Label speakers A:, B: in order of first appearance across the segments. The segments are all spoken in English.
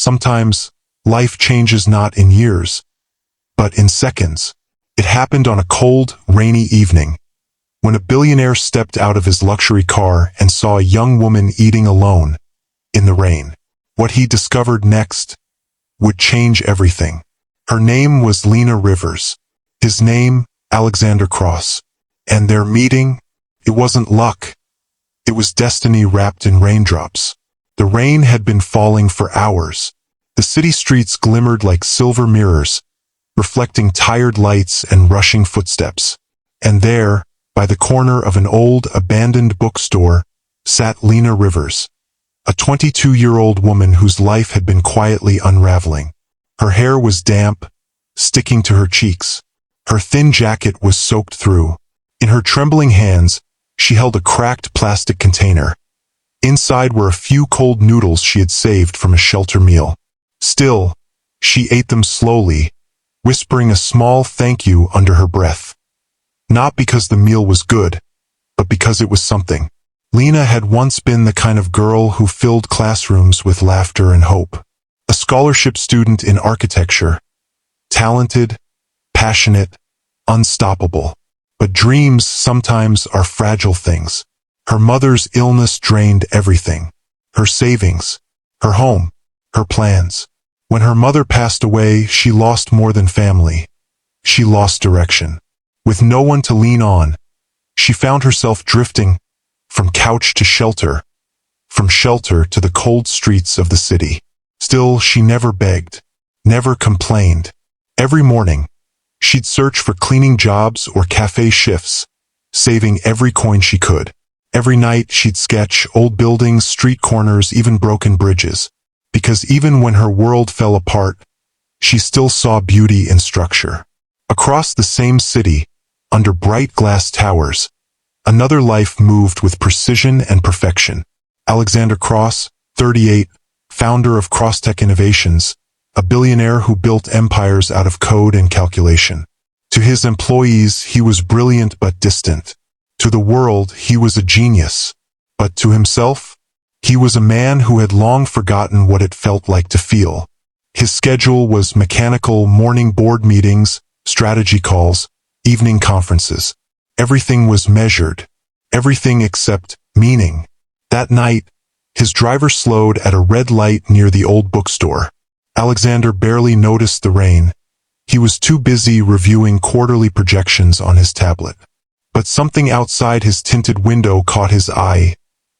A: Sometimes, life changes not in years, but in seconds. It happened on a cold, rainy evening, when a billionaire stepped out of his luxury car and saw a young woman eating alone, in the rain. What he discovered next would change everything. Her name was Lena Rivers. His name, Alexander Cross. And their meeting, it wasn't luck. It was destiny wrapped in raindrops. The rain had been falling for hours. The city streets glimmered like silver mirrors, reflecting tired lights and rushing footsteps. And there, by the corner of an old, abandoned bookstore, sat Lena Rivers, a 22-year-old woman whose life had been quietly unraveling. Her hair was damp, sticking to her cheeks. Her thin jacket was soaked through. In her trembling hands, she held a cracked plastic container. Inside were a few cold noodles she had saved from a shelter meal. Still, she ate them slowly, whispering a small thank you under her breath. Not because the meal was good, but because it was something. Lena had once been the kind of girl who filled classrooms with laughter and hope. A scholarship student in architecture. Talented, passionate, unstoppable. But dreams sometimes are fragile things. Her mother's illness drained everything. Her savings, her home, her plans. When her mother passed away, she lost more than family. She lost direction. With no one to lean on, she found herself drifting from couch to shelter, from shelter to the cold streets of the city. Still, she never begged, never complained. Every morning, she'd search for cleaning jobs or cafe shifts, saving every coin she could. Every night, she'd sketch old buildings, street corners, even broken bridges. Because even when her world fell apart, she still saw beauty in structure. Across the same city, under bright glass towers, another life moved with precision and perfection. Alexander Cross, 38, founder of Crosstech Innovations, a billionaire who built empires out of code and calculation. To his employees, he was brilliant but distant. To the world, he was a genius. But to himself, he was a man who had long forgotten what it felt like to feel. His schedule was mechanical: morning board meetings, strategy calls, evening conferences. Everything was measured. Everything except meaning. That night, his driver slowed at a red light near the old bookstore. Alexander barely noticed the rain. He was too busy reviewing quarterly projections on his tablet. But something outside his tinted window caught his eye.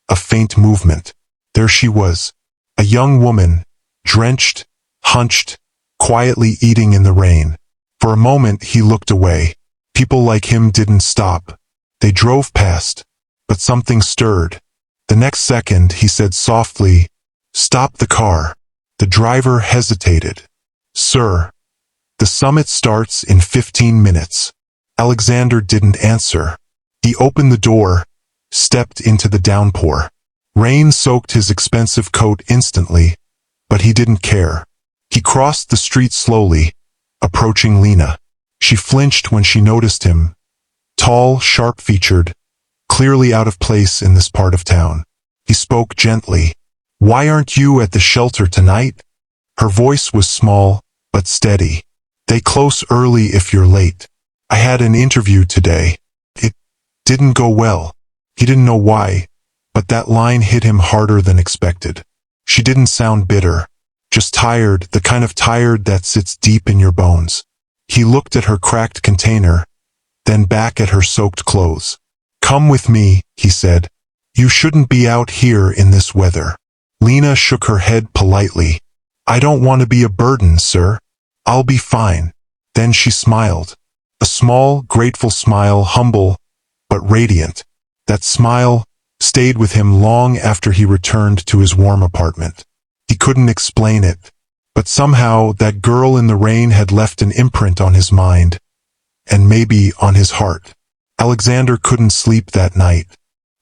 A: A faint movement. There she was, a young woman, drenched, hunched, quietly eating in the rain. For a moment he looked away. People like him didn't stop. They drove past. But something stirred. The next second he said softly, "Stop the car." The driver hesitated. "Sir, the summit starts in 15 minutes. Alexander didn't answer. He opened the door, stepped into the downpour. Rain soaked his expensive coat instantly, but he didn't care. He crossed the street slowly, approaching Lena. She flinched when she noticed him. Tall, sharp-featured, clearly out of place in this part of town. He spoke gently. "Why aren't you at the shelter tonight?" Her voice was small, but steady. "They close early if you're late. I had an interview today. It didn't go well." He didn't know why, but that line hit him harder than expected. She didn't sound bitter, just tired, the kind of tired that sits deep in your bones. He looked at her cracked container, then back at her soaked clothes. "Come with me," he said. "You shouldn't be out here in this weather." Lena shook her head politely. "I don't want to be a burden, sir. I'll be fine." Then she smiled. A small, grateful smile, humble, but radiant. That smile stayed with him long after he returned to his warm apartment. He couldn't explain it, but somehow that girl in the rain had left an imprint on his mind, and maybe on his heart. Alexander couldn't sleep that night.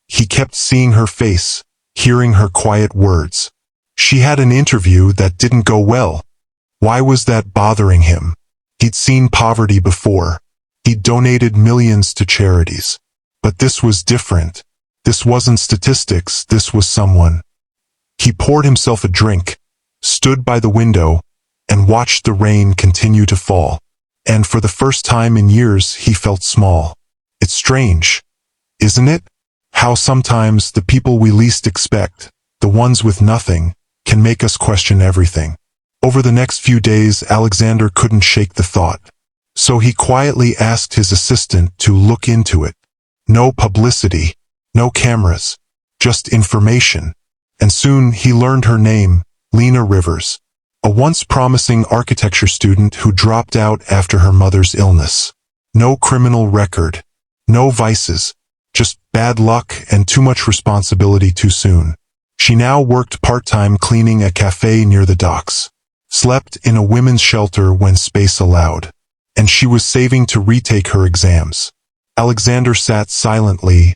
A: He kept seeing her face, hearing her quiet words. She had an interview that didn't go well. Why was that bothering him? He'd seen poverty before. He'd donated millions to charities. But this was different. This wasn't statistics, this was someone. He poured himself a drink, stood by the window, and watched the rain continue to fall. And for the first time in years, he felt small. It's strange, isn't it? How sometimes the people we least expect, the ones with nothing, can make us question everything. Over the next few days, Alexander couldn't shake the thought. So he quietly asked his assistant to look into it. No publicity, no cameras, just information. And soon he learned her name, Lena Rivers, a once promising architecture student who dropped out after her mother's illness. No criminal record, no vices, just bad luck and too much responsibility too soon. She now worked part-time cleaning a cafe near the docks, slept in a women's shelter when space allowed, and she was saving to retake her exams. Alexander sat silently,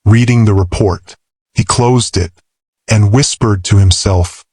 A: reading the report. He closed it and whispered to himself,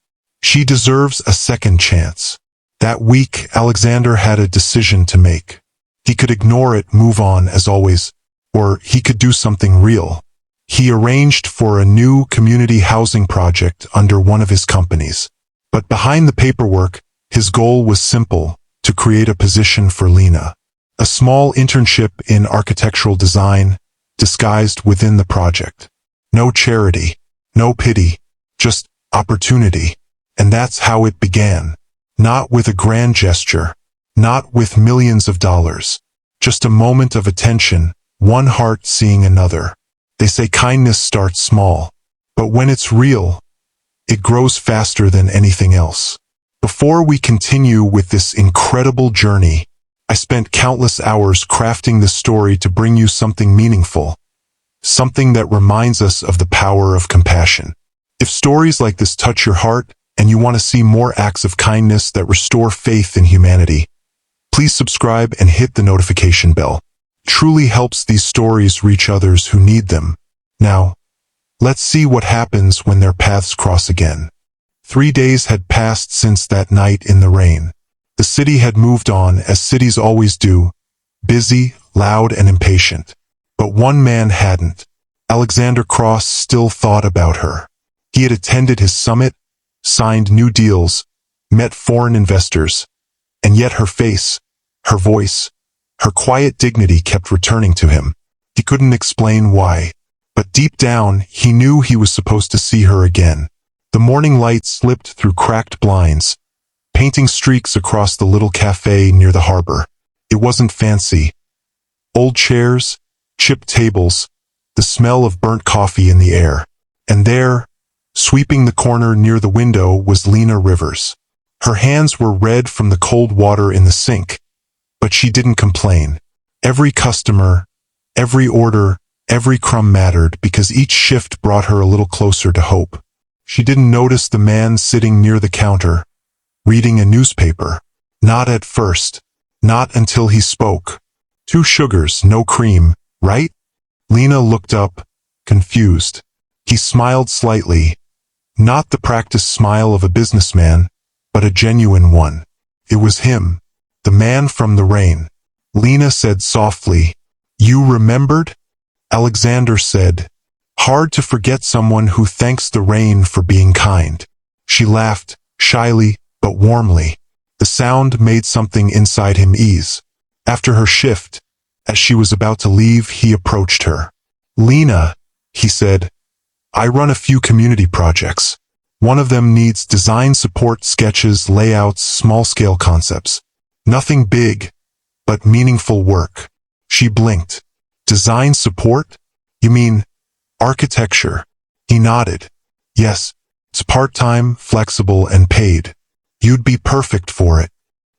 A: "She deserves a second chance." That week, Alexander had a decision to make. He could ignore it, move on as always, or he could do something real. He arranged for a new community housing project under one of his companies. But behind the paperwork, his goal was simple: to create a position for Lena. A small internship in architectural design, disguised within the project. No charity, no pity, just opportunity. And that's how it began. Not with a grand gesture, not with millions of dollars. Just a moment of attention, one heart seeing another. They say kindness starts small, but when it's real, it grows faster than anything else. Before we continue with this incredible journey, I spent countless hours crafting this story to bring you something meaningful, something that reminds us of the power of compassion. If stories like this touch your heart, and you want to see more acts of kindness that restore faith in humanity, please subscribe and hit the notification bell. It truly helps these stories reach others who need them. Now, let's see what happens when their paths cross again. 3 days had passed since that night in the rain. The city had moved on, as cities always do, busy, loud, and impatient. But one man hadn't. Alexander Cross still thought about her. He had attended his summit, signed new deals, met foreign investors, and yet her face, her voice, her quiet dignity kept returning to him. He couldn't explain why, but deep down he knew he was supposed to see her again. The morning light slipped through cracked blinds, painting streaks across the little cafe near the harbor. It wasn't fancy. Old chairs, chipped tables, the smell of burnt coffee in the air. And there, sweeping the corner near the window, was Lena Rivers. Her hands were red from the cold water in the sink, but she didn't complain. Every customer, every order, every crumb mattered, because each shift brought her a little closer to hope. She didn't notice the man sitting near the counter, reading a newspaper. Not at first. Not until he spoke. 2 sugars, no cream, right? Lena looked up, confused. He smiled slightly. Not the practiced smile of a businessman, but a genuine one. It was him, the man from the rain. Lena said softly, "You remembered?" Alexander said, "Hard to forget someone who thanks the rain for being kind." She laughed, shyly but warmly. The sound made something inside him ease. After her shift, as she was about to leave, he approached her. "Lena," he said, "I run a few community projects. One of them needs design support, sketches, layouts, small-scale concepts. Nothing big, but meaningful work." She blinked. "Design support? You mean architecture?" He nodded. "Yes, it's part-time, flexible, and paid. You'd be perfect for it."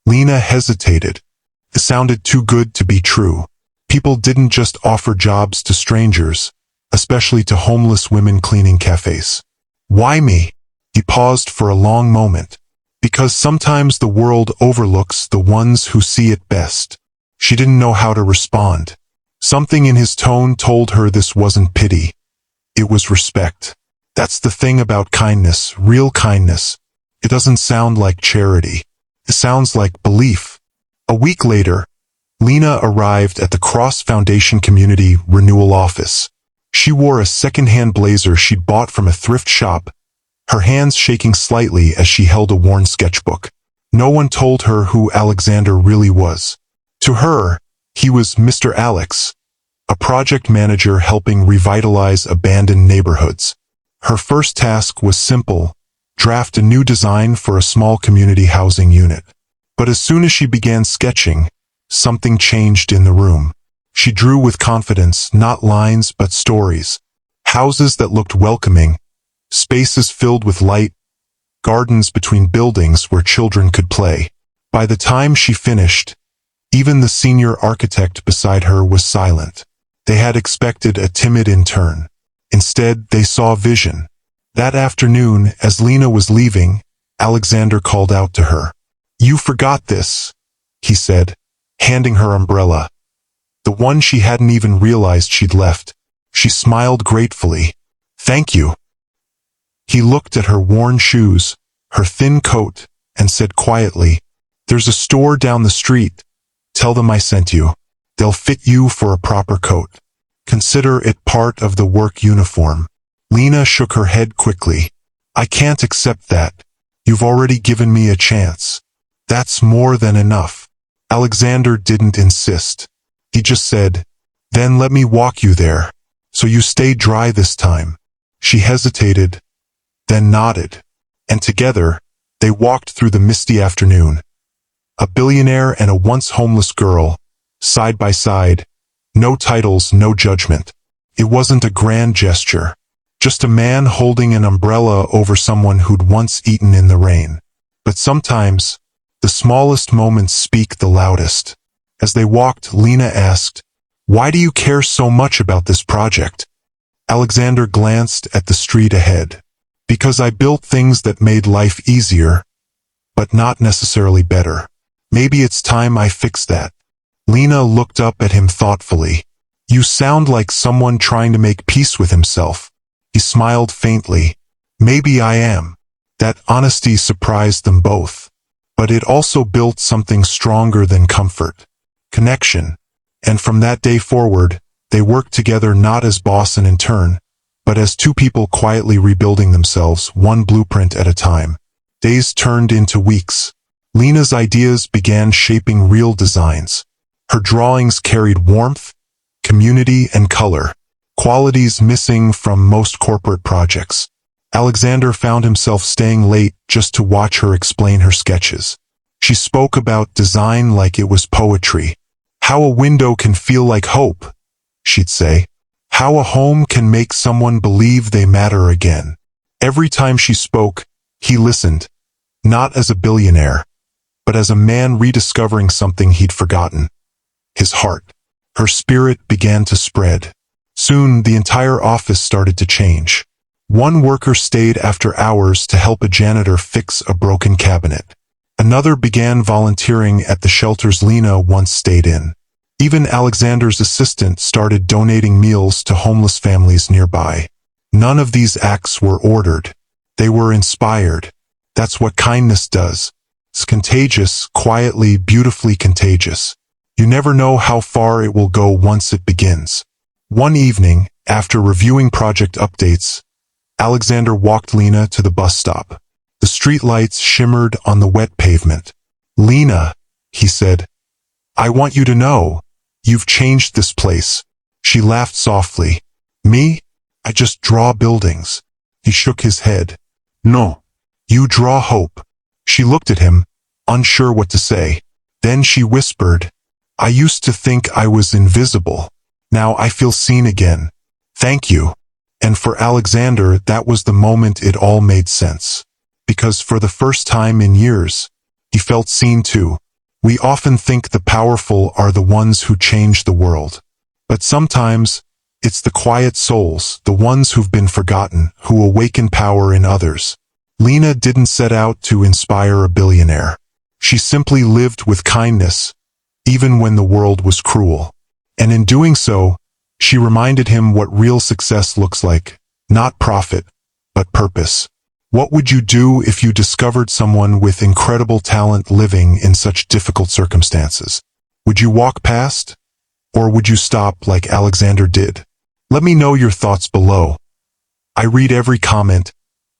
A: Lena hesitated. It sounded too good to be true. People didn't just offer jobs to strangers, especially to homeless women cleaning cafes. "Why me?" He paused for a long moment. "Because sometimes the world overlooks the ones who see it best." She didn't know how to respond. Something in his tone told her this wasn't pity. It was respect. That's the thing about kindness, real kindness. It doesn't sound like charity. It sounds like belief. A week later, Lena arrived at the Cross Foundation Community Renewal Office. She wore a second-hand blazer she'd bought from a thrift shop, her hands shaking slightly as she held a worn sketchbook. No one told her who Alexander really was. To her, he was Mr. Alex, a project manager helping revitalize abandoned neighborhoods. Her first task was simple: draft a new design for a small community housing unit. But as soon as she began sketching, something changed in the room. She drew with confidence, not lines but stories. Houses that looked welcoming, spaces filled with light, gardens between buildings where children could play. By the time she finished, even the senior architect beside her was silent. They had expected a timid intern. Instead, they saw vision. That afternoon, as Lena was leaving, Alexander called out to her. "You forgot this," he said, handing her umbrella. The one she hadn't even realized she'd left. She smiled gratefully. "Thank you." He looked at her worn shoes, her thin coat, and said quietly, "There's a store down the street. Tell them I sent you. They'll fit you for a proper coat. Consider it part of the work uniform." Lena shook her head quickly. "I can't accept that. You've already given me a chance. That's more than enough." Alexander didn't insist. He just said, "Then let me walk you there. So you stay dry this time." She hesitated, then nodded. And together, they walked through the misty afternoon. A billionaire and a once homeless girl, side by side. No titles, no judgment. It wasn't a grand gesture. Just a man holding an umbrella over someone who'd once eaten in the rain. But sometimes, the smallest moments speak the loudest. As they walked, Lena asked, "Why do you care so much about this project?" Alexander glanced at the street ahead. "Because I built things that made life easier, but not necessarily better. Maybe it's time I fix that." Lena looked up at him thoughtfully. "You sound like someone trying to make peace with himself." He smiled faintly. "Maybe I am." That honesty surprised them both. But it also built something stronger than comfort. Connection. And from that day forward, they worked together not as boss and intern, but as two people quietly rebuilding themselves, one blueprint at a time. Days turned into weeks. Lena's ideas began shaping real designs. Her drawings carried warmth, community, and color, qualities missing from most corporate projects. Alexander found himself staying late just to watch her explain her sketches. She spoke about design like it was poetry. "How a window can feel like hope," she'd say. "How a home can make someone believe they matter again." Every time she spoke, he listened, not as a billionaire, but as a man rediscovering something he'd forgotten. His heart. Her spirit began to spread. Soon, the entire office started to change. One worker stayed after hours to help a janitor fix a broken cabinet. Another began volunteering at the shelters Lena once stayed in. Even Alexander's assistant started donating meals to homeless families nearby. None of these acts were ordered. They were inspired. That's what kindness does. It's contagious, quietly, beautifully contagious. You never know how far it will go once it begins. One evening, after reviewing project updates, Alexander walked Lena to the bus stop. The streetlights shimmered on the wet pavement. "Lena," he said, "I want you to know, you've changed this place." She laughed softly. "Me? I just draw buildings." He shook his head. "No. You draw hope." She looked at him, unsure what to say. Then she whispered, "I used to think I was invisible. Now I feel seen again. Thank you." And for Alexander, that was the moment it all made sense. Because for the first time in years, he felt seen too. We often think the powerful are the ones who change the world. But sometimes, it's the quiet souls, the ones who've been forgotten, who awaken power in others. Lena didn't set out to inspire a billionaire. She simply lived with kindness, even when the world was cruel. And in doing so, she reminded him what real success looks like. Not profit, but purpose. What would you do if you discovered someone with incredible talent living in such difficult circumstances? Would you walk past? Or would you stop like Alexander did? Let me know your thoughts below. I read every comment,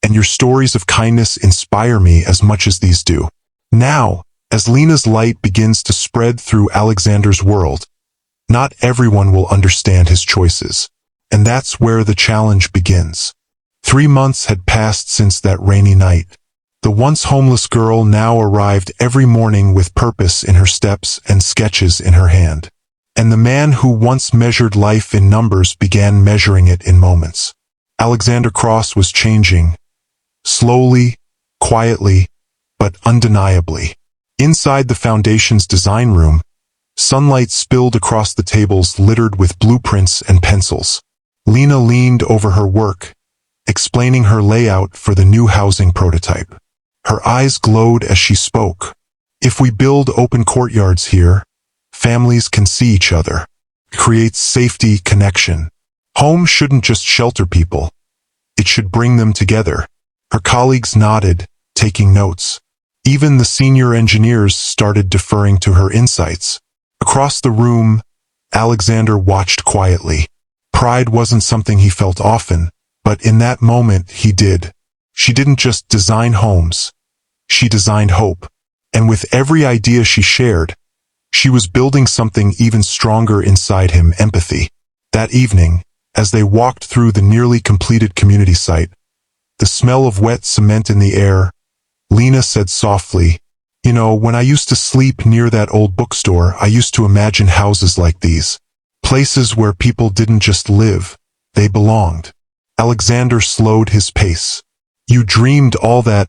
A: and your stories of kindness inspire me as much as these do. Now, as Lena's light begins to spread through Alexander's world, not everyone will understand his choices, and that's where the challenge begins. 3 months had passed since that rainy night. The once homeless girl now arrived every morning with purpose in her steps and sketches in her hand. And the man who once measured life in numbers began measuring it in moments. Alexander Cross was changing, slowly, quietly, but undeniably. Inside the foundation's design room, sunlight spilled across the tables littered with blueprints and pencils. Lena leaned over her work, explaining her layout for the new housing prototype. Her eyes glowed as she spoke. If we build open courtyards here, families can see each other. It creates safety, connection. Home shouldn't just shelter people. It should bring them together. Her colleagues nodded, taking notes. Even the senior engineers started deferring to her insights. Across the room, Alexander watched quietly. Pride wasn't something he felt often, but in that moment he did. She didn't just design homes. She designed hope. And with every idea she shared, she was building something even stronger inside him, empathy. That evening, as they walked through the nearly completed community site, the smell of wet cement in the air, Lena said softly, "You know, when I used to sleep near that old bookstore, I used to imagine houses like these. Places where people didn't just live, they belonged." Alexander slowed his pace. "You dreamed all that,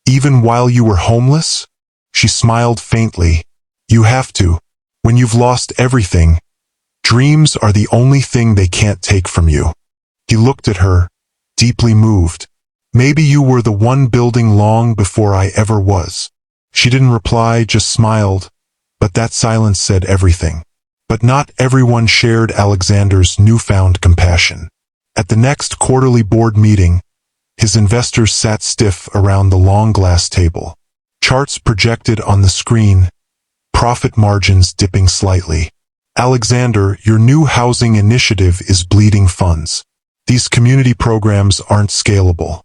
A: even while you were homeless?" She smiled faintly. "You have to. When you've lost everything, dreams are the only thing they can't take from you." He looked at her, deeply moved. "Maybe you were the one building long before I ever was." She didn't reply, just smiled, but that silence said everything. But not everyone shared Alexander's newfound compassion. At the next quarterly board meeting, his investors sat stiff around the long glass table. Charts projected on the screen, profit margins dipping slightly. "Alexander, your new housing initiative is bleeding funds. These community programs aren't scalable,"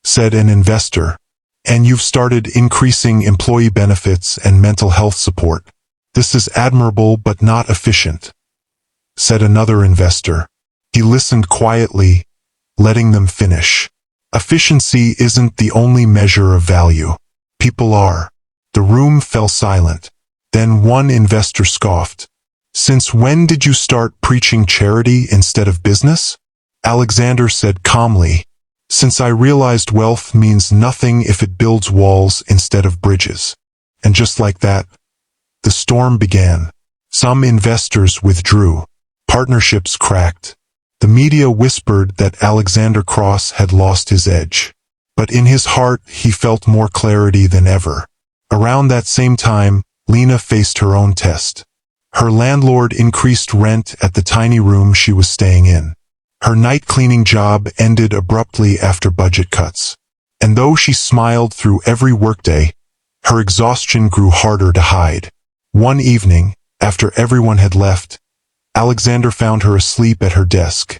A: said an investor. "And you've started increasing employee benefits and mental health support. This is admirable but not efficient," said another investor. He listened quietly, letting them finish. "Efficiency isn't the only measure of value. People are." The room fell silent. Then one investor scoffed. "Since when did you start preaching charity instead of business?" Alexander said calmly, "Since I realized wealth means nothing if it builds walls instead of bridges." And just like that, the storm began. Some investors withdrew. Partnerships cracked. The media whispered that Alexander Cross had lost his edge. But in his heart, he felt more clarity than ever. Around that same time, Lena faced her own test. Her landlord increased rent at the tiny room she was staying in. Her night cleaning job ended abruptly after budget cuts. And though she smiled through every workday, her exhaustion grew harder to hide. One evening, after everyone had left, Alexander found her asleep at her desk,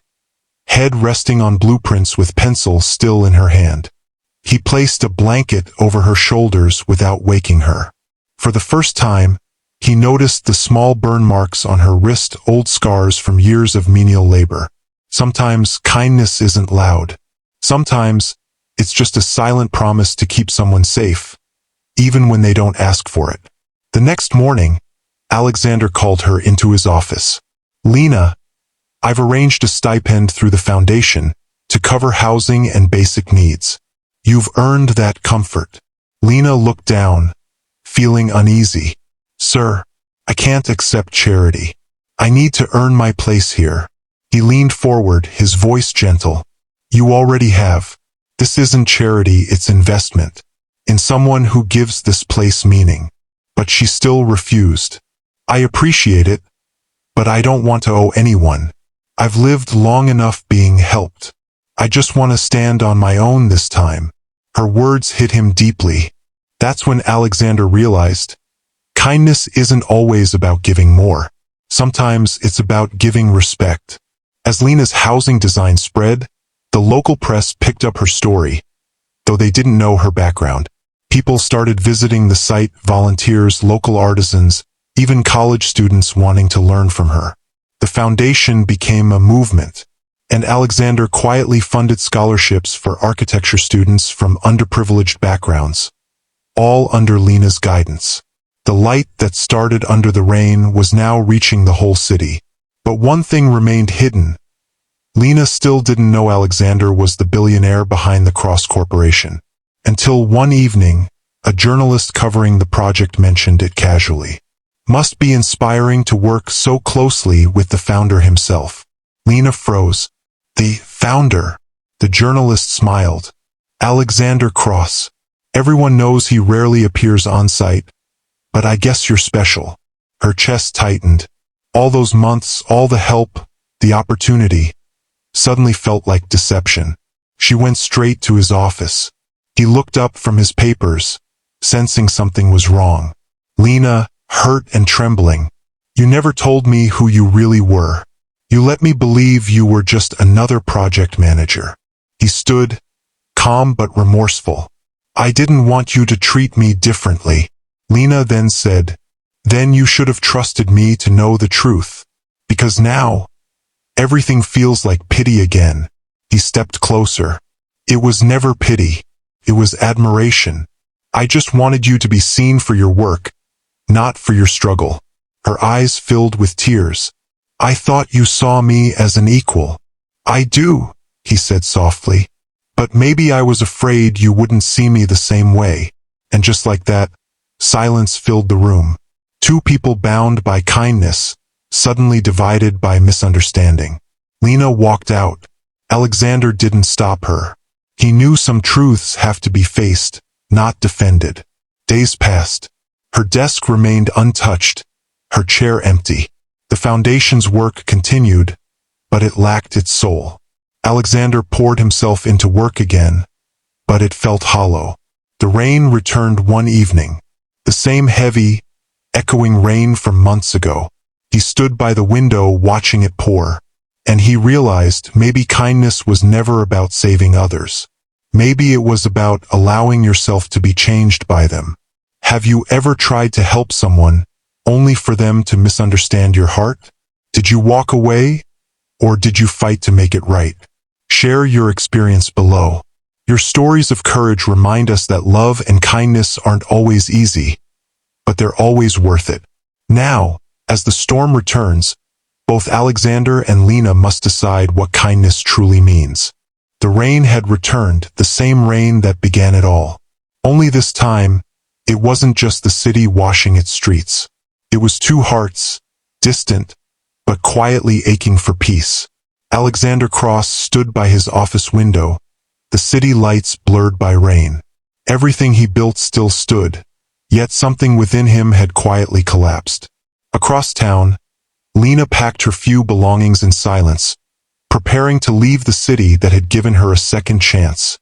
A: head resting on blueprints with pencil still in her hand. He placed a blanket over her shoulders without waking her. For the first time, he noticed the small burn marks on her wrist, old scars from years of menial labor. Sometimes kindness isn't loud. Sometimes it's just a silent promise to keep someone safe, even when they don't ask for it. The next morning, Alexander called her into his office. "Lena, I've arranged a stipend through the foundation to cover housing and basic needs. You've earned that comfort." Lena looked down, feeling uneasy. "Sir, I can't accept charity. I need to earn my place here." He leaned forward, his voice gentle. "You already have. This isn't charity, it's investment. In someone who gives this place meaning." But she still refused. "I appreciate it, but I don't want to owe anyone. I've lived long enough being helped. I just want to stand on my own this time." Her words hit him deeply. That's when Alexander realized, kindness isn't always about giving more. Sometimes it's about giving respect. As Lena's housing design spread, The local press picked up her story, though they didn't know her background. People started visiting the site, volunteers, local artisans, even college students wanting to learn from her. The foundation became a movement, and Alexander quietly funded scholarships for architecture students from underprivileged backgrounds, all under Lena's guidance. The light that started under the rain was now reaching the whole city. But one thing remained hidden. Lena still didn't know Alexander was the billionaire behind the Cross Corporation. Until one evening, a journalist covering the project mentioned it casually. Must be inspiring to work so closely with the founder himself. Lena froze. The founder? The journalist smiled. Alexander Cross. Everyone knows he rarely appears on site, but I guess you're special. Her chest tightened. All those months, all the help, the opportunity, suddenly felt like deception. She went straight to his office. He looked up from his papers, sensing something was wrong. Lena, hurt and trembling. You never told me who you really were. You let me believe you were just another project manager. He stood, calm but remorseful. I didn't want you to treat me differently. Lena then said, then you should have trusted me to know the truth. Because now, everything feels like pity again. He stepped closer. It was never pity. It was admiration. I just wanted you to be seen for your work, not for your struggle. Her eyes filled with tears. I thought you saw me as an equal. I do, he said softly. But maybe I was afraid you wouldn't see me the same way. And just like that, silence filled the room. Two people bound by kindness, suddenly divided by misunderstanding. Lena walked out. Alexander didn't stop her. He knew some truths have to be faced, not defended. Days passed. Her desk remained untouched, her chair empty. The foundation's work continued, but it lacked its soul. Alexander poured himself into work again, but it felt hollow. The rain returned one evening. The same heavy, echoing rain from months ago. He stood by the window watching it pour, and he realized maybe kindness was never about saving others. Maybe it was about allowing yourself to be changed by them. Have you ever tried to help someone, only for them to misunderstand your heart? Did you walk away, or did you fight to make it right? Share your experience below. Your stories of courage remind us that love and kindness aren't always easy, but they're always worth it. Now, as the storm returns, both Alexander and Lena must decide what kindness truly means. The rain had returned, the same rain that began it all. Only this time, it wasn't just the city washing its streets. It was two hearts, distant, but quietly aching for peace. Alexander Cross stood by his office window, the city lights blurred by rain. Everything he built still stood, yet something within him had quietly collapsed. Across town, Lena packed her few belongings in silence, preparing to leave the city that had given her a second chance,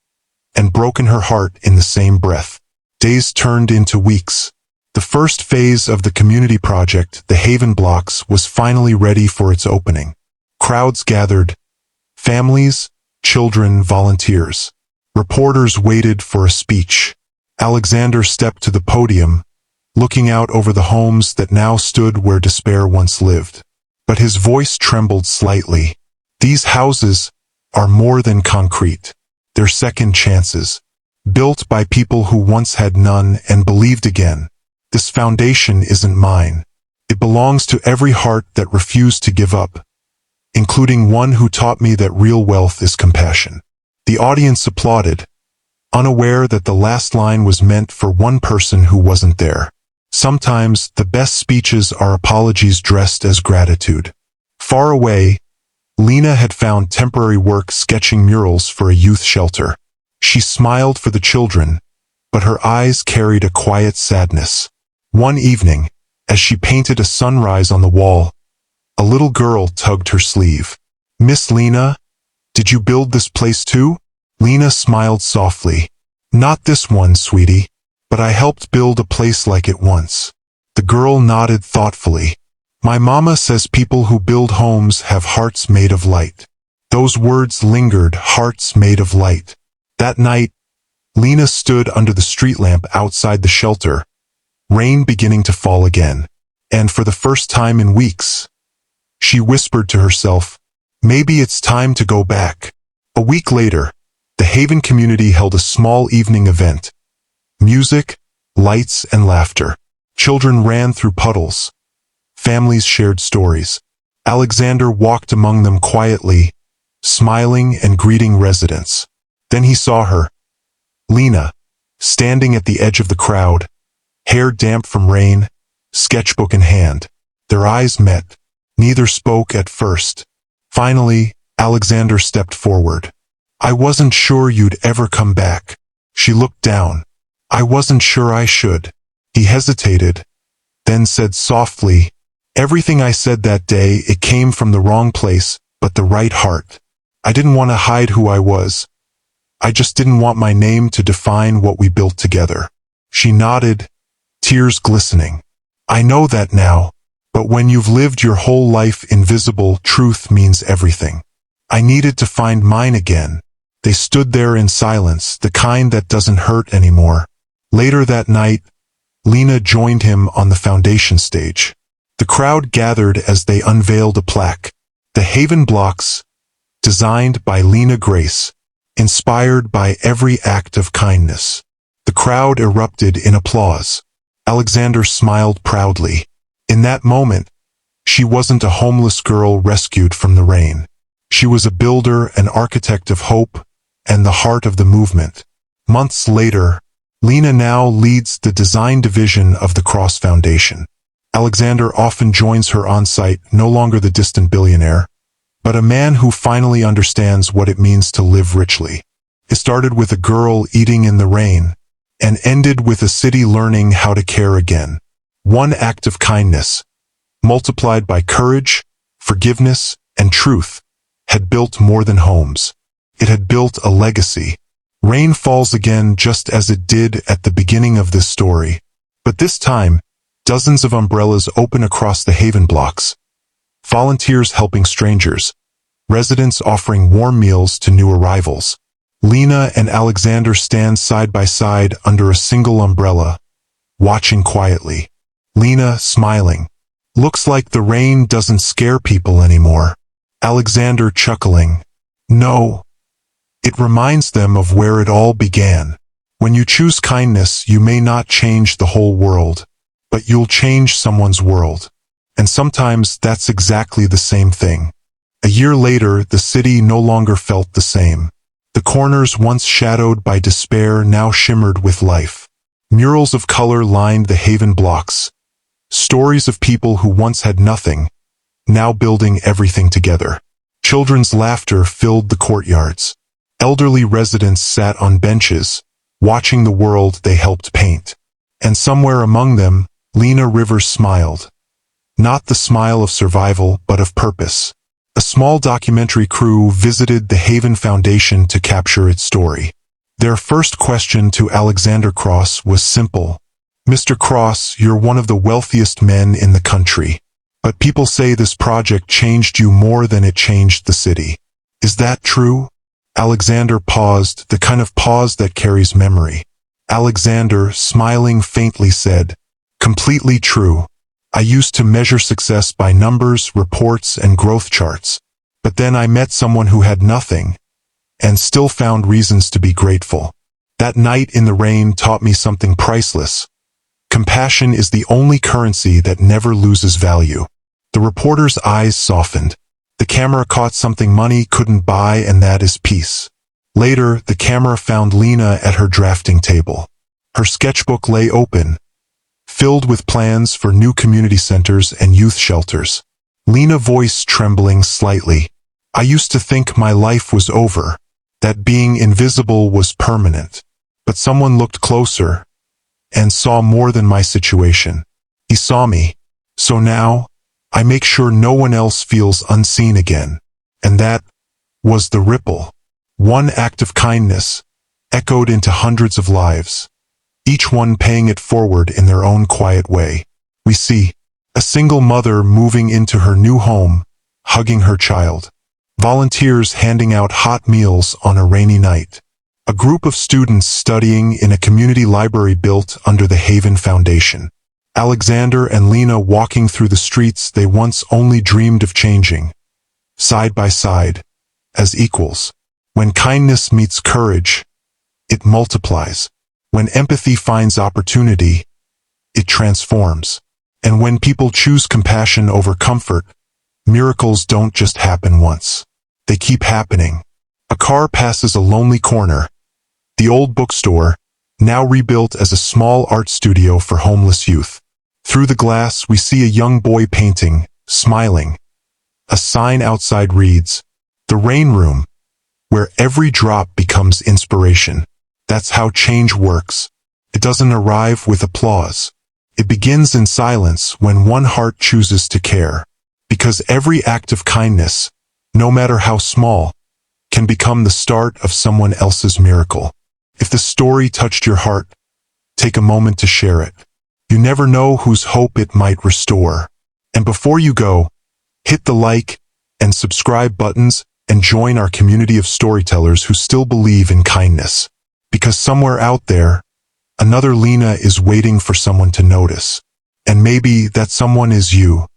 A: and broken her heart in the same breath. Days turned into weeks. The first phase of the community project, the Haven Blocks, was finally ready for its opening. Crowds gathered. Families, children, volunteers. Reporters waited for a speech. Alexander stepped to the podium, looking out over the homes that now stood where despair once lived. But his voice trembled slightly. These houses are more than concrete. They're second chances, built by people who once had none and believed again. This foundation isn't mine. It belongs to every heart that refused to give up, including one who taught me that real wealth is compassion. The audience applauded, unaware that the last line was meant for one person who wasn't there. Sometimes the best speeches are apologies dressed as gratitude. Far away, Lena had found temporary work sketching murals for a youth shelter. She smiled for the children, but her eyes carried a quiet sadness. One evening, as she painted a sunrise on the wall, a little girl tugged her sleeve. "Miss Lena, did you build this place too?" Lena smiled softly. "Not this one, sweetie, but I helped build a place like it once." The girl nodded thoughtfully. "My mama says people who build homes have hearts made of light." Those words lingered, hearts made of light. That night, Lena stood under the street lamp outside the shelter, rain beginning to fall again. And for the first time in weeks, she whispered to herself, maybe it's time to go back. A week later, the Haven community held a small evening event. Music, lights, and laughter. Children ran through puddles. Families shared stories. Alexander walked among them quietly, smiling and greeting residents. Then he saw her, Lena, standing at the edge of the crowd, hair damp from rain, sketchbook in hand. Their eyes met. Neither spoke at first. Finally, Alexander stepped forward. I wasn't sure you'd ever come back. She looked down. I wasn't sure I should. He hesitated, then said softly, everything I said that day, it came from the wrong place, but the right heart. I didn't want to hide who I was. I just didn't want my name to define what we built together. She nodded, tears glistening. I know that now, but when you've lived your whole life invisible, truth means everything. I needed to find mine again. They stood there in silence, the kind that doesn't hurt anymore. Later that night, Lena joined him on the foundation stage. The crowd gathered as they unveiled a plaque. The Haven blocks, designed by Lena Grace, inspired by every act of kindness. The crowd erupted in applause. Alexander smiled proudly. In that moment, she wasn't a homeless girl rescued from the rain. She was a builder, an architect of hope, and the heart of the movement. Months later, Lena now leads the design division of the Cross Foundation. Alexander often joins her on site, no longer the distant billionaire, but a man who finally understands what it means to live richly. It started with a girl eating in the rain, and ended with a city learning how to care again. One act of kindness, multiplied by courage, forgiveness, and truth, had built more than homes. It had built a legacy. Rain falls again just as it did at the beginning of this story. But this time, dozens of umbrellas open across the Haven blocks. Volunteers helping strangers. Residents offering warm meals to new arrivals. Lena and Alexander stand side by side under a single umbrella, watching quietly. Lena, smiling. Looks like the rain doesn't scare people anymore. Alexander, chuckling. No. It reminds them of where it all began. When you choose kindness, you may not change the whole world, but you'll change someone's world. And sometimes that's exactly the same thing. A year later, the city no longer felt the same. The corners once shadowed by despair now shimmered with life. Murals of color lined the Haven blocks. Stories of people who once had nothing, now building everything together. Children's laughter filled the courtyards. Elderly residents sat on benches, watching the world they helped paint. And somewhere among them, Lena Rivers smiled. Not the smile of survival, but of purpose. A small documentary crew visited the Haven Foundation to capture its story. Their first question to Alexander Cross was simple. Mr. Cross, you're one of the wealthiest men in the country. But people say this project changed you more than it changed the city. Is that true? Alexander paused, the kind of pause that carries memory. Alexander, smiling faintly, said, completely true. I used to measure success by numbers, reports, and growth charts. But then I met someone who had nothing, and still found reasons to be grateful. That night in the rain taught me something priceless. Compassion is the only currency that never loses value. The reporter's eyes softened. The camera caught something money couldn't buy, and that is peace. Later, the camera found Lena at her drafting table. Her sketchbook lay open, filled with plans for new community centers and youth shelters. Lena, voice trembling slightly. I used to think my life was over, that being invisible was permanent. But someone looked closer and saw more than my situation. He saw me. So now, I make sure no one else feels unseen again. And that was the ripple. One act of kindness echoed into hundreds of lives, each one paying it forward in their own quiet way. We see a single mother moving into her new home, hugging her child. volunteers handing out hot meals on a rainy night, a group of students studying in a community library built under the Haven Foundation, Alexander and Lena walking through the streets they once only dreamed of changing, side by side, as equals. When kindness meets courage, it multiplies. When empathy finds opportunity, it transforms. And when people choose compassion over comfort, miracles don't just happen once. They keep happening. A car passes a lonely corner. The old bookstore, now rebuilt as a small art studio for homeless youth. Through the glass, we see a young boy painting, smiling. A sign outside reads, "The Rain Room," where every drop becomes inspiration. That's how change works. It doesn't arrive with applause. It begins in silence when one heart chooses to care. Because every act of kindness, no matter how small, can become the start of someone else's miracle. If the story touched your heart, take a moment to share it. You never know whose hope it might restore. And before you go, hit the like and subscribe buttons and join our community of storytellers who still believe in kindness. Because somewhere out there, another Lena is waiting for someone to notice. And maybe that someone is you.